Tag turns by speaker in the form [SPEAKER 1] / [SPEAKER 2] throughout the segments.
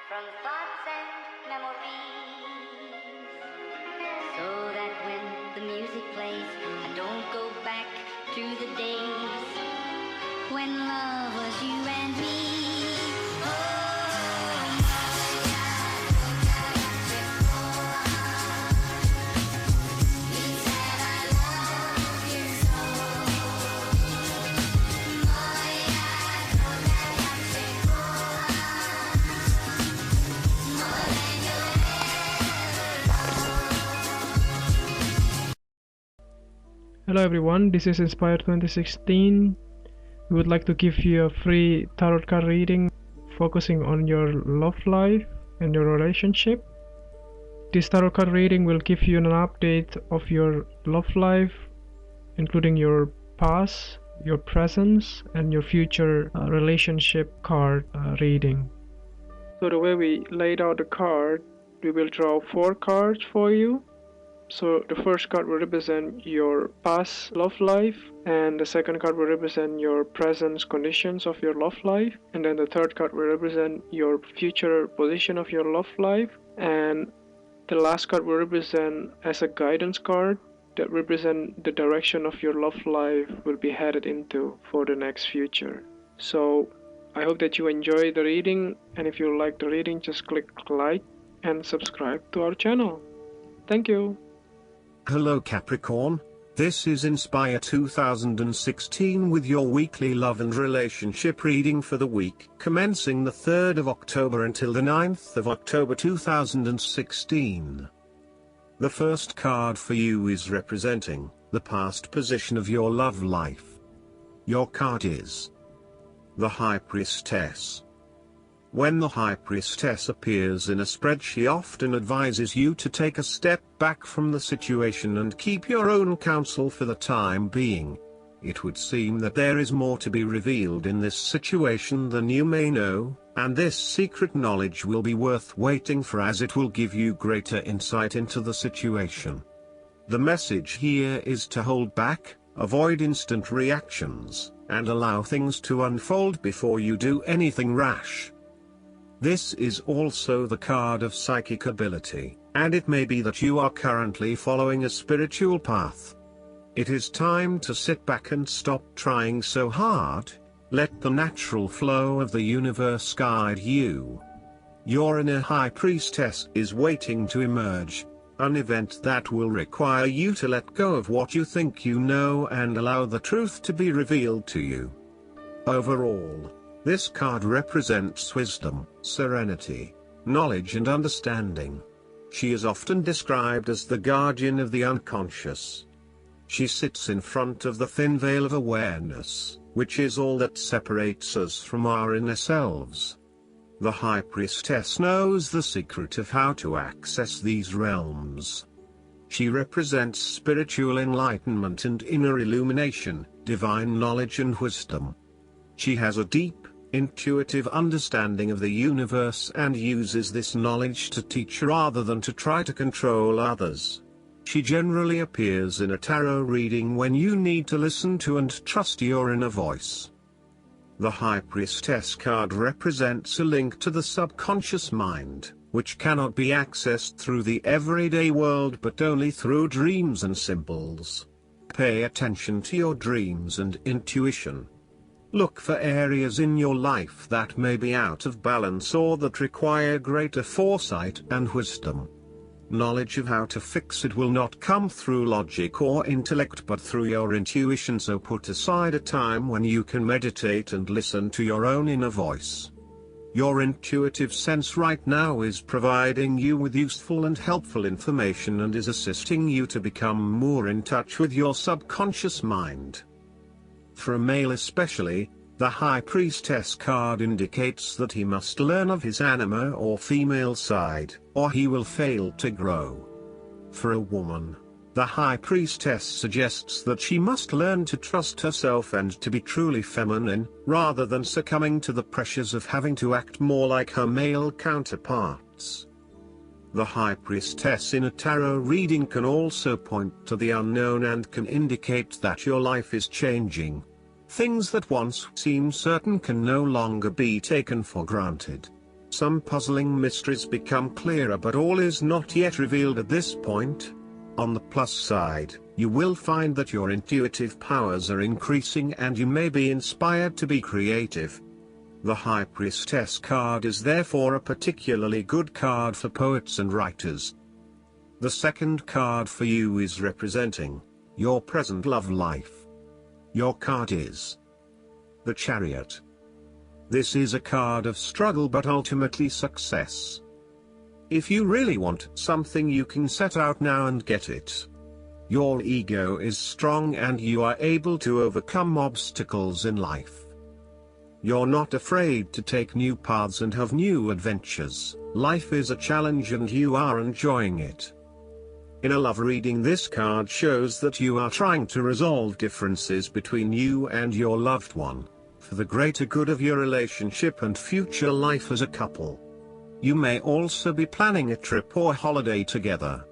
[SPEAKER 1] from thoughts and memories, so that when the music plays, I don't go back to the days when love was you and me.
[SPEAKER 2] Hello everyone, this is Inspire 2016. We would like to give you a free tarot card reading focusing on your love life and your relationship. This tarot card reading will give you an update of your love life, including your past, your present, and your future relationship card reading. So the way we laid out the card, we will draw 4 cards for you. So the first card will represent your past love life, and the second card will represent your present conditions of your love life, and then the third card will represent your future position of your love life, and the last card will represent as a guidance card that represent the direction of your love life will be headed into for the next future. So I hope that you enjoy the reading, and if you like the reading, just click like and subscribe to our channel. Thank you.
[SPEAKER 3] Hello Capricorn, this is Inspire 2016 with your weekly love and relationship reading for the week commencing the 3rd of October until the 9th of October 2016. The first card for you is representing the past position of your love life. Your card is the High Priestess. When the High Priestess appears in a spread, she often advises you to take a step back from the situation and keep your own counsel for the time being. It would seem that there is more to be revealed in this situation than you may know, and this secret knowledge will be worth waiting for as it will give you greater insight into the situation. The message here is to hold back, avoid instant reactions, and allow things to unfold before you do anything rash. This is also the card of psychic ability, and it may be that you are currently following a spiritual path. It is time to sit back and stop trying so hard. Let the natural flow of the universe guide you. Your inner High Priestess is waiting to emerge, an event that will require you to let go of what you think you know and allow the truth to be revealed to you. Overall, this card represents wisdom, serenity, knowledge and understanding. She is often described as the guardian of the unconscious. She sits in front of the thin veil of awareness, which is all that separates us from our inner selves. The High Priestess knows the secret of how to access these realms. She represents spiritual enlightenment and inner illumination, divine knowledge and wisdom. She has a deep, intuitive understanding of the universe and uses this knowledge to teach rather than to try to control others. She generally appears in a tarot reading when you need to listen to and trust your inner voice. The High Priestess card represents a link to the subconscious mind, which cannot be accessed through the everyday world but only through dreams and symbols. Pay attention to your dreams and intuition. Look for areas in your life that may be out of balance or that require greater foresight and wisdom. Knowledge of how to fix it will not come through logic or intellect but through your intuition, so put aside a time when you can meditate and listen to your own inner voice. Your intuitive sense right now is providing you with useful and helpful information and is assisting you to become more in touch with your subconscious mind. For a male especially, the High Priestess card indicates that he must learn of his anima or female side, or he will fail to grow. For a woman, the High Priestess suggests that she must learn to trust herself and to be truly feminine, rather than succumbing to the pressures of having to act more like her male counterparts. The High Priestess in a tarot reading can also point to the unknown and can indicate that your life is changing. Things that once seemed certain can no longer be taken for granted. Some puzzling mysteries become clearer, but all is not yet revealed at this point. On the plus side, you will find that your intuitive powers are increasing and you may be inspired to be creative. The High Priestess card is therefore a particularly good card for poets and writers. The second card for you is representing your present love life. Your card is the Chariot. This is a card of struggle but ultimately success. If you really want something, you can set out now and get it. Your ego is strong and you are able to overcome obstacles in life. You're not afraid to take new paths and have new adventures. Life is a challenge and you are enjoying it. In a love reading, this card shows that you are trying to resolve differences between you and your loved one, for the greater good of your relationship and future life as a couple. You may also be planning a trip or holiday together.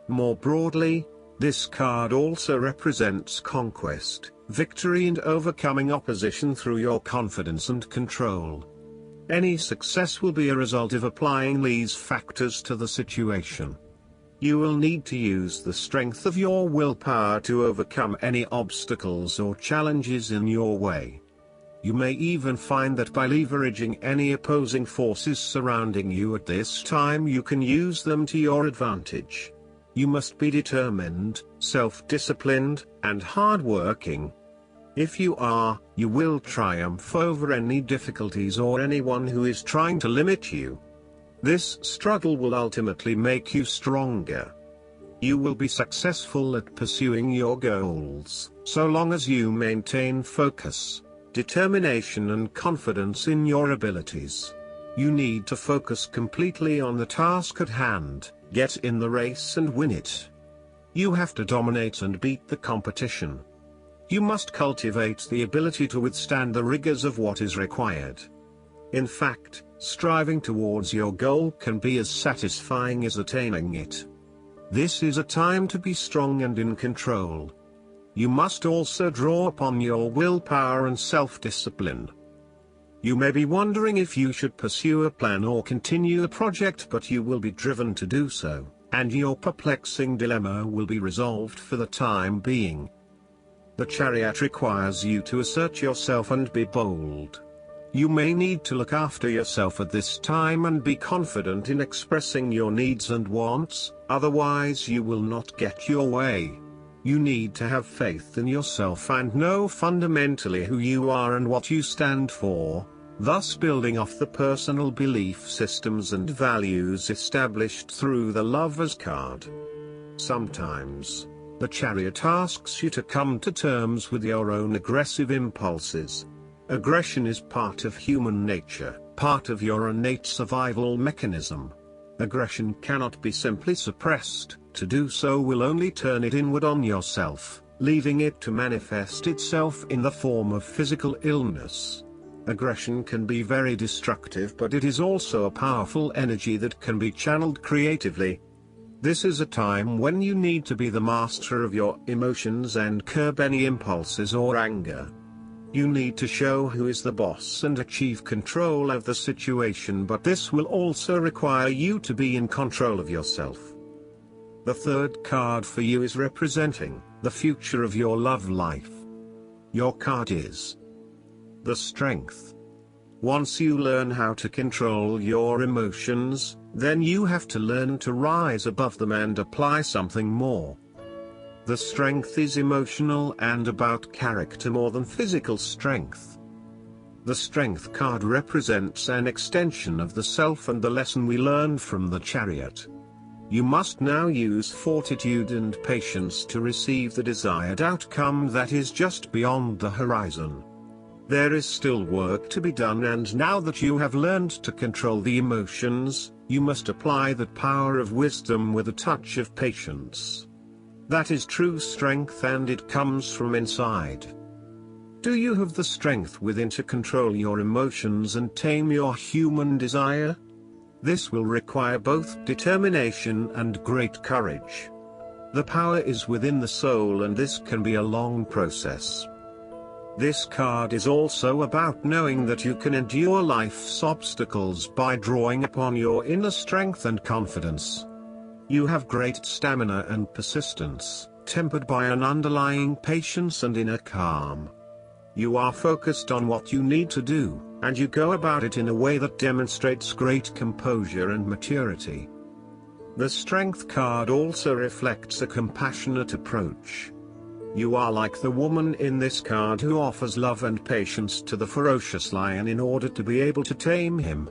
[SPEAKER 3] More broadly, this card also represents conquest, victory and overcoming opposition through your confidence and control. Any success will be a result of applying these factors to the situation. You will need to use the strength of your willpower to overcome any obstacles or challenges in your way. You may even find that by leveraging any opposing forces surrounding you at this time, you can use them to your advantage. You must be determined, self-disciplined, and hard-working. If you are, you will triumph over any difficulties or anyone who is trying to limit you. This struggle will ultimately make you stronger. You will be successful at pursuing your goals, so long as you maintain focus, determination and confidence in your abilities. You need to focus completely on the task at hand, get in the race and win it. You have to dominate and beat the competition. You must cultivate the ability to withstand the rigors of what is required. In fact, striving towards your goal can be as satisfying as attaining it. This is a time to be strong and in control. You must also draw upon your willpower and self-discipline. You may be wondering if you should pursue a plan or continue a project, but you will be driven to do so, and your perplexing dilemma will be resolved for the time being. The Chariot requires you to assert yourself and be bold. You may need to look after yourself at this time and be confident in expressing your needs and wants, otherwise you will not get your way. You need to have faith in yourself and know fundamentally who you are and what you stand for, thus building off the personal belief systems and values established through the Lovers card. Sometimes, the Chariot asks you to come to terms with your own aggressive impulses. Aggression is part of human nature, part of your innate survival mechanism. Aggression cannot be simply suppressed. To do so will only turn it inward on yourself, leaving it to manifest itself in the form of physical illness. Aggression can be very destructive, but it is also a powerful energy that can be channeled creatively. This is a time when you need to be the master of your emotions and curb any impulses or anger. You need to show who is the boss and achieve control of the situation, but this will also require you to be in control of yourself. The third card for you is representing the future of your love life. Your card is the Strength. Once you learn how to control your emotions, then you have to learn to rise above them and apply something more. The Strength is emotional and about character more than physical strength. The Strength card represents an extension of the self and the lesson we learned from the Chariot. You must now use fortitude and patience to receive the desired outcome that is just beyond the horizon. There is still work to be done, and now that you have learned to control the emotions, you must apply that power of wisdom with a touch of patience. That is true strength, and it comes from inside. Do you have the strength within to control your emotions and tame your human desire? This will require both determination and great courage. The power is within the soul, and this can be a long process. This card is also about knowing that you can endure life's obstacles by drawing upon your inner strength and confidence. You have great stamina and persistence, tempered by an underlying patience and inner calm. You are focused on what you need to do, and you go about it in a way that demonstrates great composure and maturity. The Strength card also reflects a compassionate approach. You are like the woman in this card who offers love and patience to the ferocious lion in order to be able to tame him.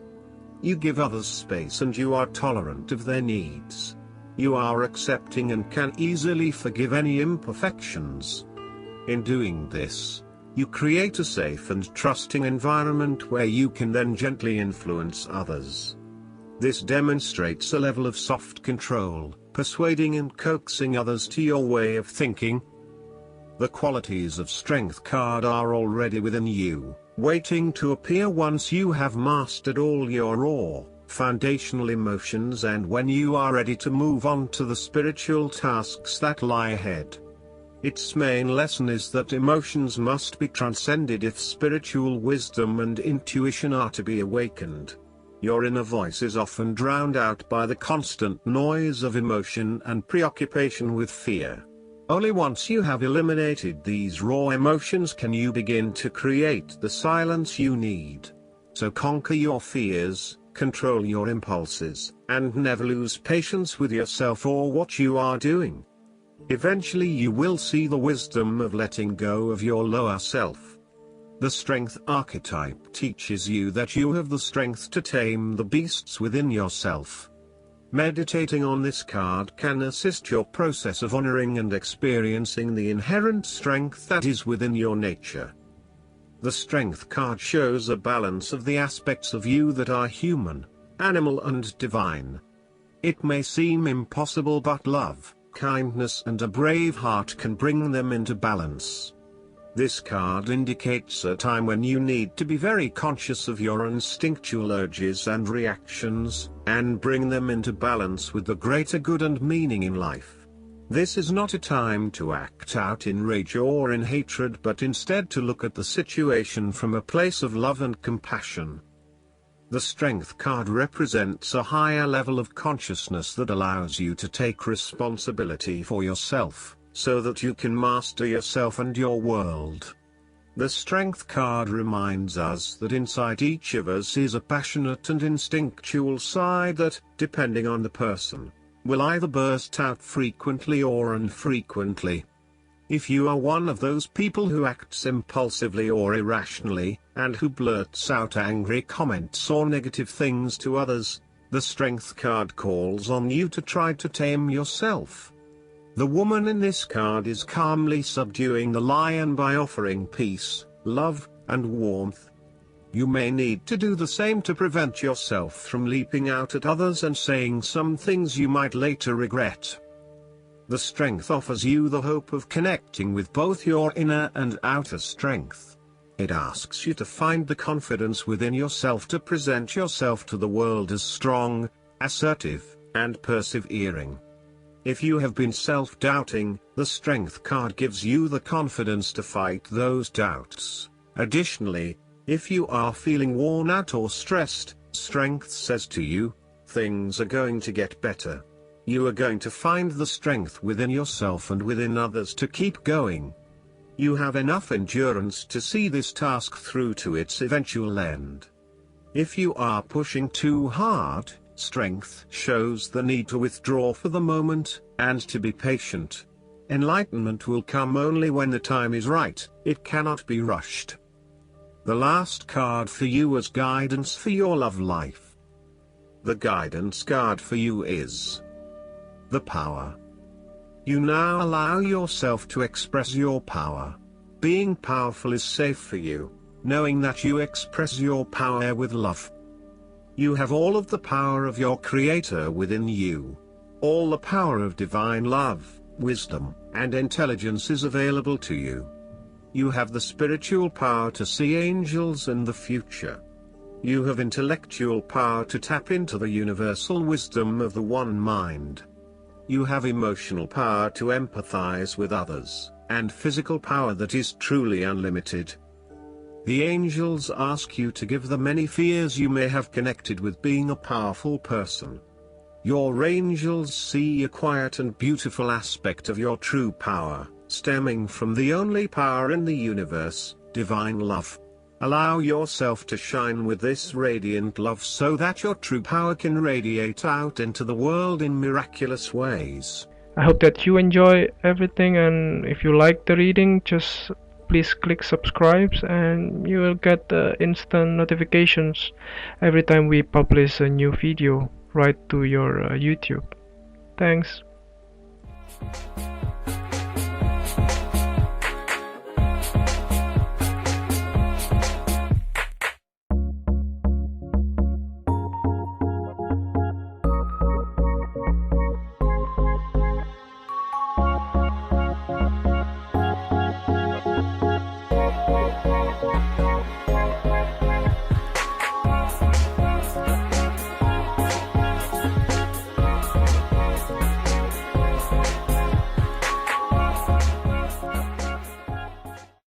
[SPEAKER 3] You give others space and you are tolerant of their needs. You are accepting and can easily forgive any imperfections. In doing this, you create a safe and trusting environment where you can then gently influence others. This demonstrates a level of soft control, persuading and coaxing others to your way of thinking. The qualities of Strength card are already within you, waiting to appear once you have mastered all your raw, foundational emotions and when you are ready to move on to the spiritual tasks that lie ahead. Its main lesson is that emotions must be transcended if spiritual wisdom and intuition are to be awakened. Your inner voice is often drowned out by the constant noise of emotion and preoccupation with fear. Only once you have eliminated these raw emotions can you begin to create the silence you need. So conquer your fears, control your impulses, and never lose patience with yourself or what you are doing. Eventually you will see the wisdom of letting go of your lower self. The Strength archetype teaches you that you have the strength to tame the beasts within yourself. Meditating on this card can assist your process of honoring and experiencing the inherent strength that is within your nature. The Strength card shows a balance of the aspects of you that are human, animal and divine. It may seem impossible but love, kindness and a brave heart can bring them into balance. This card indicates a time when you need to be very conscious of your instinctual urges and reactions, and bring them into balance with the greater good and meaning in life. This is not a time to act out in rage or in hatred but instead to look at the situation from a place of love and compassion. The Strength card represents a higher level of consciousness that allows you to take responsibility for yourself, so that you can master yourself and your world. The Strength card reminds us that inside each of us is a passionate and instinctual side that, depending on the person, will either burst out frequently or infrequently. If you are one of those people who acts impulsively or irrationally, and who blurts out angry comments or negative things to others, the Strength card calls on you to try to tame yourself. The woman in this card is calmly subduing the lion by offering peace, love, and warmth. You may need to do the same to prevent yourself from leaping out at others and saying some things you might later regret. The Strength offers you the hope of connecting with both your inner and outer strength. It asks you to find the confidence within yourself to present yourself to the world as strong, assertive, and persevering. If you have been self-doubting, the Strength card gives you the confidence to fight those doubts. Additionally, if you are feeling worn out or stressed, Strength says to you, things are going to get better. You are going to find the strength within yourself and within others to keep going. You have enough endurance to see this task through to its eventual end. If you are pushing too hard, Strength shows the need to withdraw for the moment, and to be patient. Enlightenment will come only when the time is right, it cannot be rushed. The last card for you is guidance for your love life. The guidance card for you is the power. You now allow yourself to express your power. Being powerful is safe for you, knowing that you express your power with love. You have all of the power of your Creator within you. All the power of divine love, wisdom, and intelligence is available to you. You have the spiritual power to see angels in the future. You have intellectual power to tap into the universal wisdom of the One Mind. You have emotional power to empathize with others, and physical power that is truly unlimited. The angels ask you to give the many fears you may have connected with being a powerful person. Your angels see a quiet and beautiful aspect of your true power, stemming from the only power in the universe, divine love. Allow yourself to shine with this radiant love so that your true power can radiate out into the world in miraculous ways.
[SPEAKER 2] I hope that you enjoy everything, and if you like the reading, just please click subscribe and you will get the instant notifications every time we publish a new video right to your YouTube. Thanks.